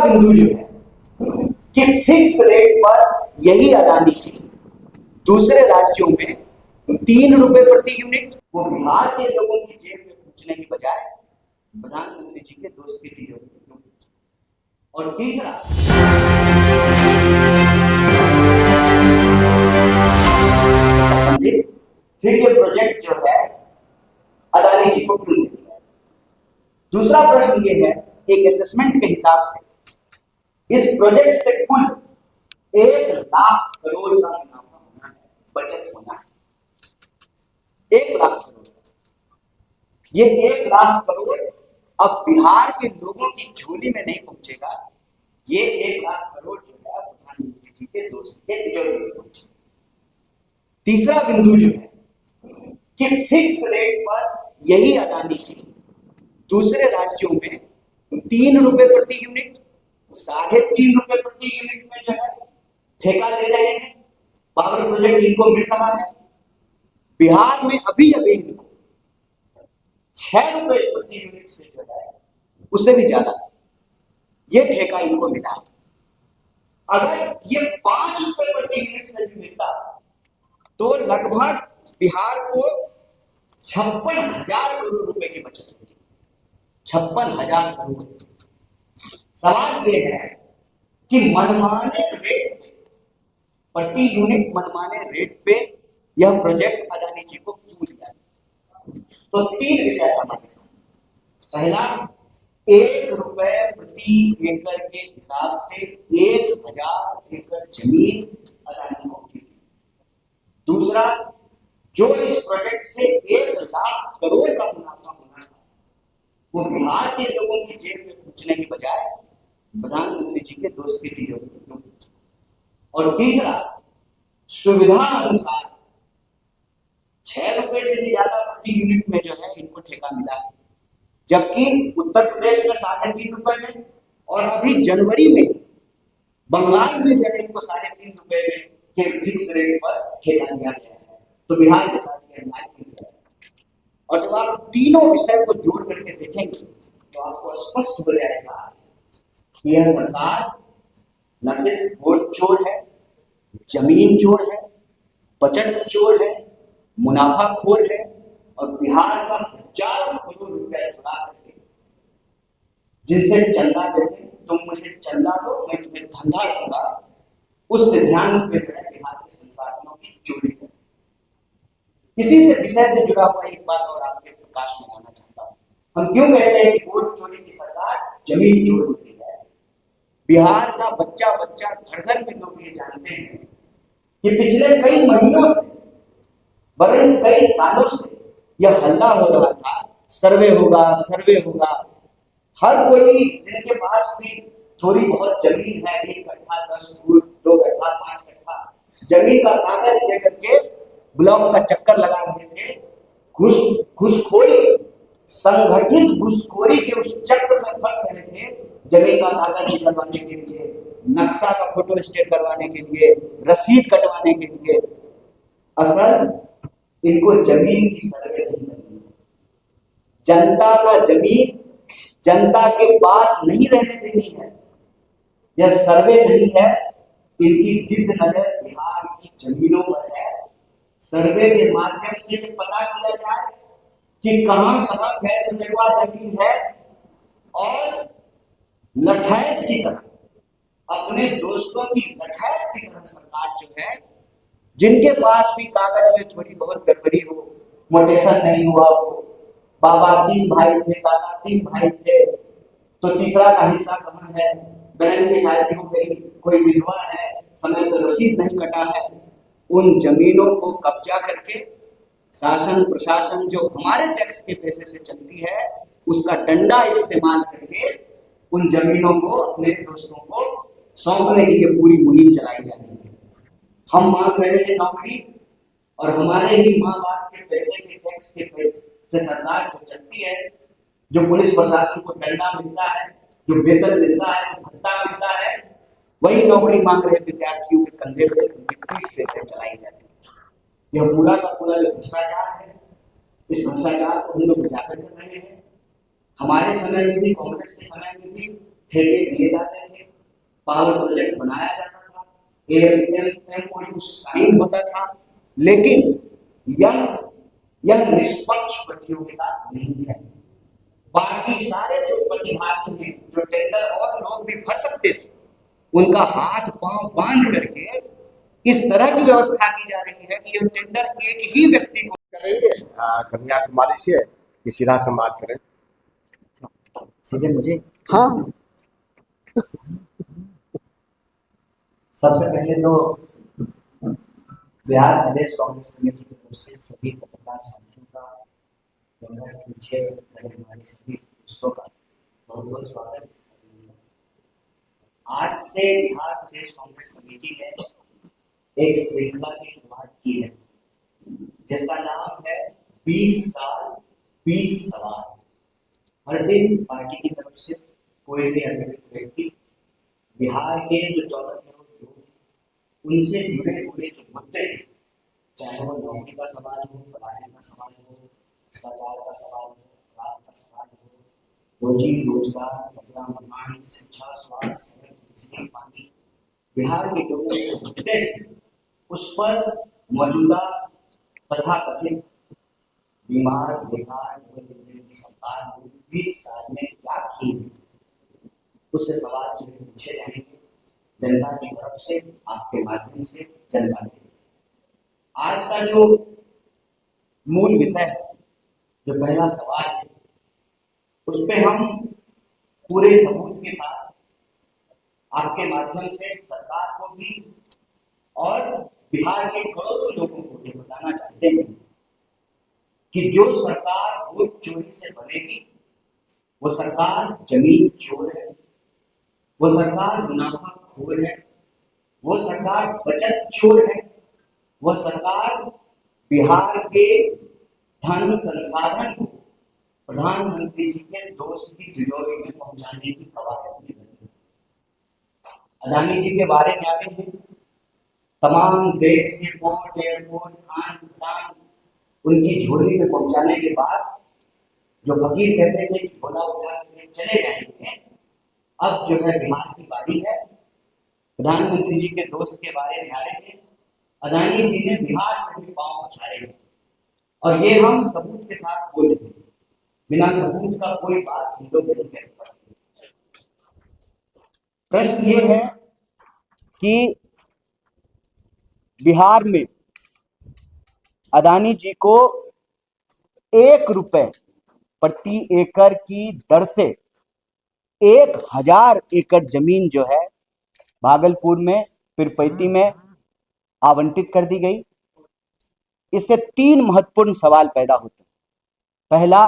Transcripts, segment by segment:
बिंदु जो है कि फिक्स रेट पर यही अदानी जी दूसरे राज्यों में 3 रुपए प्रति यूनिट वो बिहार के लोगों की जेब में पूछने की बजाय प्रधानमंत्री जी के दोस्त की तिजोरी में। और तीसरा, संबंधित फिर ये प्रोजेक्ट जो है अदानी जी को क्यों दिया है। दूसरा प्रश्न ये है, एक असेसमेंट के हिसाब से इस प्रोजेक्ट से कुल 1 लाख करोड़ का मुनाफा होना है, बचत होना है। 1 लाख करोड़। ये 1 लाख करोड़ अब बिहार के लोगों की झोली में नहीं पहुंचेगा, ये 1 लाख करोड़ जो है प्रधानमंत्री जी के दोस्त के तिजोरी में पहुंचेगा। तीसरा बिंदु जो है कि फिक्स रेट पर यही अदानी जी दूसरे राज्यों में 3 रुपए प्रति यूनिट, 3.5 रुपए प्रति यूनिट में जो है ठेका ले रहे हैं। पावर प्रोजेक्ट इनको मिल रहा है। बिहार में अभी इनको 6 रुपए प्रति यूनिट से जो है उससे भी ज्यादा ये ठेका इनको मिला। अगर ये 5 रुपए प्रति यूनिट से भी मिलता तो लगभग बिहार को 56,000 करोड़ रुपए की बचत होती। 56,000 करोड़। सवाल ये है कि मनमाने रेट पे, प्रति यूनिट मनमाने रेट पे यह प्रोजेक्ट अदानी जी को क्यों दिया? तो 3 विषय हमारे साथ। पहला, 1 रुपए प्रति एकड़ के हिसाब से 1000 एकड़ जमीन अदानी को दी। दूसरा, जो इस प्रोजेक्ट से 1 लाख करोड़ का मुनाफा होना था वो बिहार के लोगों की जेब में पूछने की बजाय प्रधानमंत्री जी के दोस्त की तिजोरी में क्यों पूछा। और तीसरा, सुविधा अनुसार 6 रुपए से भी ज्यादा प्रति यूनिट में जो है इनको ठेका मिला है, जबकि उत्तर प्रदेश में 3.5 रुपए में और अभी जनवरी में बंगाल में जो है इनको 3.5 रुपए में के फिक्स रेट पर ठेका दिया गया है। तो बिहार के साथ ये अन्याय क्यों किया जाए? और जब आप तीनों विषय को जोड़ करके देखेंगे तो आपको स्पष्ट हो जाएगा कि यह सरकार न सिर्फ वोट चोर है, जमीन चोर है, बजट चोर है, मुनाफाखोर है और बिहार का हजारों करोड़ रुपया चुरा करके जिनसे चंदा देते, तुम मुझे चंदा दो मैं तुम्हें धंधा दूंगा, उस ध्यान में बिहार के संसाधनों की चोरी है। इसी से विषय से जुड़ा हुआ एक बात और आपके प्रकाश में लाना चाहता हूं। हम क्यों कहते हैं कि वोट चोरी की सरकार जमीन चोर होती है? बिहार का बच्चा बच्चा घर घर में लोग ये जानते हैं कि पिछले कई महीनों से, वरन कई सालों से यह हल्ला हो रहा था, सर्वे होगा सर्वे होगा। हर कोई जिनके पास भी थोड़ी बहुत जमीन है, 1 कट्ठा 10 फुट, 2 कट्ठा 5 कट्ठा जमीन का कागज लेकर के ब्लॉक का चक्कर लगा रहे थे। घुसखोरी, संगठित घुसखोरी के उस चक्र में फंस रहे थे। जमीन का कागज निकलवाने के लिए, नक्शा का फोटो स्टेट करवाने के लिए, रसीद कटवाने के लिए। असल इनको जमीन की सर्वे नहीं करनी है। जनता का जमीन जनता के पास नहीं रहने देनी है। यह सर्वे नहीं है, इनकी गिद्ध नजर बिहार की जमीनों पर है। सर्वे के माध्यम से पता किया जाए कि कहां कहां गैर मुजर्रा जमीन है और लठैत की तरह, अपने दोस्तों की लठैत की तरह सरकार जो है, जिनके पास भी कागज में थोड़ी बहुत गड़बड़ी हो, मोटेशन नहीं हुआ हो, बाबा 3 भाई थे, दादा 3 भाई थे, तो तीसरा का हिस्सा कहाँ है, बहन की शादी हो गई, कोई विधवा है, समय पर रसीद नहीं कटा है, उन जमीनों को कब्जा करके शासन प्रशासन जो हमारे टैक्स के पैसे से चलती है उसका डंडा इस्तेमाल करके उन जमीनों को अपने दोस्तों को सौंपने के लिए पूरी मुहिम चलाई जा रही है। हम मांग रहे हैं नौकरी, और हमारे ही माँ बाप के पैसे के टैक्स के पैसे से सरकार जो चलती है, जो पुलिस प्रशासन को दंडा मिलता है, जो वेतन मिलता है, जो भत्ता मिलता है, वही नौकरी मांग रहे विद्यार्थियों के कंधे पे, उनकी पीठ पे चलाई जाती है। यह पूरा का पूरा जो भ्रष्टाचार है, इस भ्रष्टाचार को हम लोग उजागर कर रहे हैं। हमारे समय में भी, कांग्रेस के समय में भी ठेके दिए जाते थे, पावर प्रोजेक्ट बनाया जाता था, एमओयू साइन होता था, लेकिन यह निष्पक्ष प्रतियोगिता नहीं है। बाकी सारे जो प्रतिभागी हैं, जो टेंडर और लोग भी भर सकते थे, उनका हाथ पांव बांध करके इस तरह की व्यवस्था की जा रही है कि यह टेंडर एक ही व्यक्ति को करेंगे। कन्याकुमारी से कि सीधा संवाद करें? सीधे मुझे। हाँ, सबसे पहले तो बिहार प्रदेश कांग्रेस कमेटी की तरफ से सभी पत्रकार साथियों का गंगा के पीछे लगे हमारे सभी दोस्तों का बहुत बहुत स्वागत है। आज से बिहार प्रदेश कांग्रेस कमेटी ने एक श्रृंखला की शुरुआत की है, जिसका नाम है 20 साल 20 सवाल। हर दिन पार्टी की तरफ से कोई भी अतिरिक्त व्यक्ति बिहार के जो 14 करोड़ लोग हैं, उनसे जुड़े हुए जो मुद्दे हैं, चाहे वो नौकरी का सवाल हो, पढ़ाई का सवाल हो, भ्रष्टाचार का सवाल हो, अपराध का सवाल हो, रोजी रोजगार, कपड़ा मकान, शिक्षा, स्वास्थ्य, बिजली, पानी, बिहार के लोगों के जो मुद्दे हैं, उस पर मौजूदा तथाकथित बीमार बेकार की सरकार ने 20 साल में क्या की, उससे सवाल जो पूछे जाएंगे जनता की तरफ से, आपके माध्यम से जनता के। आज का जो मूल विषय है, जो पहला सवाल है, उस पर हम पूरे सबूत के साथ आपके माध्यम से सरकार को भी और बिहार के करोड़ों लोगों को भी बताना चाहते हैं कि जो सरकार वोट चोरी से बनेगी, वो सरकार जमीन चोर है, वो सरकार मुनाफाखोर है, वो सरकार बचत चोर है, वह सरकार बिहार के धन संसाधन को प्रधानमंत्री जी के दोस्त की तिजोरी में पहुंचाने की कवायद में लगी। अदानी जी के बारे में आगे हैं, तमाम देश के पोर्ट, एयरपोर्ट, खान दुकान उनकी झोली में पहुंचाने के बाद जो फकीर कहते थे कि झोला उठा के चले जाएंगे, अब जो है बिहार की बारी है। प्रधानमंत्री जी के दोस्त के बारे में आ रहे हैं, अदानी जी ने बिहार में भी पांव पसारे हैं, और ये हम सबूत के साथ बोल रहे हैं, बिना सबूत का कोई बात हम लोग नहीं कर सकते। प्रश्न ये है कि बिहार में अदानी जी को 1 रुपए प्रति एकड़ की दर से 1000 एकड़ जमीन जो है भागलपुर में पीरपैंती में आवंटित कर दी गई। इससे 3 महत्वपूर्ण सवाल पैदा होते हैं। पहला,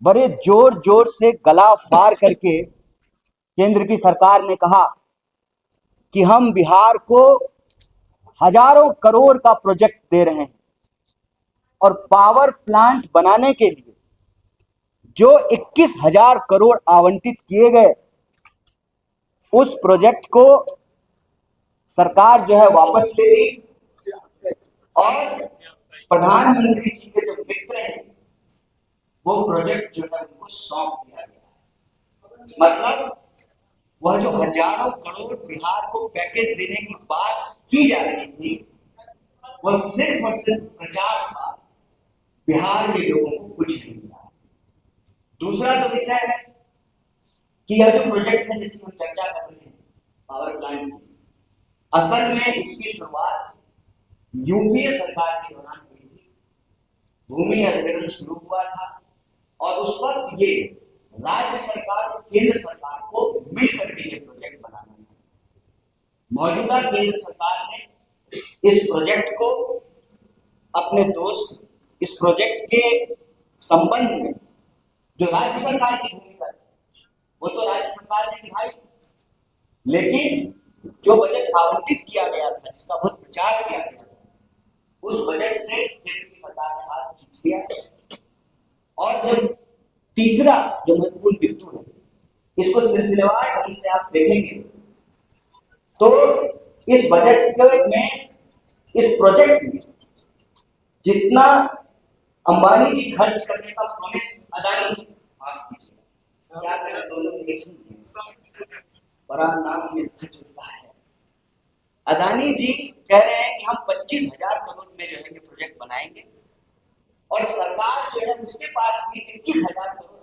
बड़े जोर जोर से गला फाड़ करके केंद्र की सरकार ने कहा कि हम बिहार को हजारों करोड़ का प्रोजेक्ट दे रहे हैं, और पावर प्लांट बनाने के लिए जो 21,000 करोड़ आवंटित किए गए, उस प्रोजेक्ट को सरकार जो है वापस ले ली, और प्रधानमंत्री जी के जो मित्र हैं, वो प्रोजेक्ट जो है उनको सौंप दिया गया। मतलब वह जो हजारों करोड़ बिहार को पैकेज देने की बात की जा रही थी, वह सिर्फ और सिर्फ प्रचार था, बिहार के लोगों को कुछ नहीं मिला। दूसरा जो विषय है कि यह जो प्रोजेक्ट है जिसकी हम चर्चा कर रहे हैं, पावर प्लांट, असल में इसकी शुरुआत यूपीए सरकार के दौरान हुई थी। भूमि अधिग्रहण शुरू हुआ था, और उस वक्त ये राज्य सरकार और केंद्र सरकार को मिलकर के ये प्रोजेक्ट बनाना था। मौजूदा केंद्र सरकार ने इस प्रोजेक्ट को अपने दोस्त, इस प्रोजेक्ट के संबंध में जो राज्य सरकार की भूमिका है, वो तो राज्य सरकार ने निभाई, लेकिन जो बजट आवंटित किया गया था, जिसका बहुत प्रचार किया गया था, उस बजट से केंद्र की सरकार ने हाथ खींच लिया। और जब तीसरा जो महत्वपूर्ण बिंदु है, इसको सिलसिलेवार ढंग से आप देखेंगे तो इस बजट में, इस प्रोजेक्ट में जितना अंबानी जी खर्च करने का प्रॉमिस अदानी जी, माफ कीजिएगा, क्या करें दोनों एक ही, बड़ा नाम मिलता जुलता है। अदानी जी कह रहे हैं कि हम 25,000 करोड़ में जो है ये प्रोजेक्ट बनाएंगे, और सरकार जो है उसके पास भी 21,000 करोड़